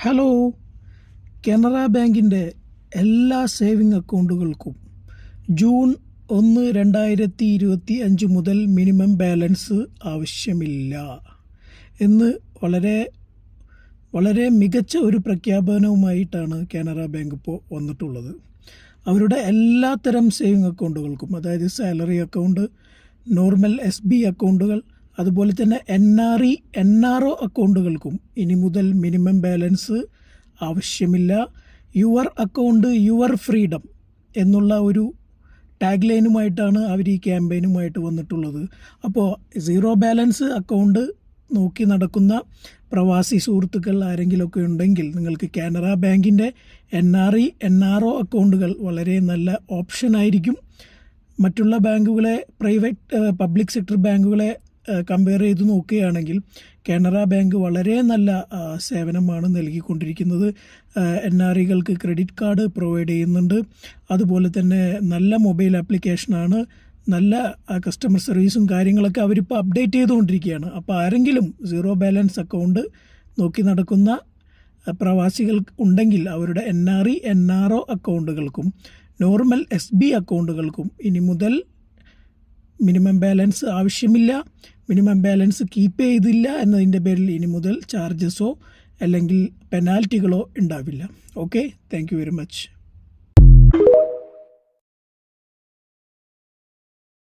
Hello, Canara ബാങ്കിൻ്റെ എല്ലാ saving അക്കൗണ്ടുകൾക്കും June 1, 2025 മുതൽ മിനിമം ബാലൻസ് ആവശ്യമില്ല എന്ന് വളരെ മികച്ച ഒരു പ്രഖ്യാപനവുമായിട്ടാണ് കാനറ ബാങ്ക് ഇപ്പോൾ വന്നിട്ടുള്ളത്. അവരുടെ എല്ലാത്തരം സേവിങ് അക്കൗണ്ടുകൾക്കും, അതായത് സാലറി അക്കൗണ്ട്, നോർമൽ SB അക്കൗണ്ടുകൾ, അതുപോലെ തന്നെ NRE, NRO അക്കൗണ്ടുകൾക്കും ഇനി മുതൽ മിനിമം ബാലൻസ് ആവശ്യമില്ല. യുവർ അക്കൗണ്ട് യുവർ ഫ്രീഡം എന്നുള്ള ഒരു ടാഗ് ലൈനുമായിട്ടാണ് അവർ ഈ ക്യാമ്പയിനുമായിട്ട് വന്നിട്ടുള്ളത്. അപ്പോൾ സീറോ ബാലൻസ് അക്കൗണ്ട് നോക്കി നടക്കുന്ന പ്രവാസി സുഹൃത്തുക്കൾ ആരെങ്കിലുമൊക്കെ ഉണ്ടെങ്കിൽ നിങ്ങൾക്ക് കാനറ ബാങ്കിൻ്റെ NRE, NRO അക്കൗണ്ടുകൾ വളരെ നല്ല ഓപ്ഷനായിരിക്കും. മറ്റുള്ള ബാങ്കുകളെ, പബ്ലിക് സെക്ടർ ബാങ്കുകളെ കമ്പയർ ചെയ്ത് നോക്കുകയാണെങ്കിൽ കാനറ ബാങ്ക് വളരെ നല്ല സേവനമാണ് നൽകിക്കൊണ്ടിരിക്കുന്നത്. NREകൾക്ക് ക്രെഡിറ്റ് കാർഡ് പ്രൊവൈഡ് ചെയ്യുന്നുണ്ട്. അതുപോലെ തന്നെ നല്ല മൊബൈൽ ആപ്ലിക്കേഷനാണ്, നല്ല കസ്റ്റമർ സർവീസും കാര്യങ്ങളൊക്കെ അവരിപ്പോൾ അപ്ഡേറ്റ് ചെയ്തുകൊണ്ടിരിക്കുകയാണ്. അപ്പോൾ ആരെങ്കിലും സീറോ ബാലൻസ് അക്കൗണ്ട് നോക്കി നടക്കുന്ന പ്രവാസികൾ ഉണ്ടെങ്കിൽ അവരുടെ NRE, NRO അക്കൗണ്ടുകൾക്കും നോർമൽ SB അക്കൗണ്ടുകൾക്കും ഇനി മുതൽ മിനിമം ബാലൻസ് ആവശ്യമില്ല. മിനിമം ബാലൻസ് കീപ്പ് ചെയ്തില്ല എന്നതിൻ്റെ പേരിൽ ഇനി മുതൽ ചാർജസോ അല്ലെങ്കിൽ പെനാൽറ്റികളോ ഉണ്ടാവില്ല. Okay, thank you very much.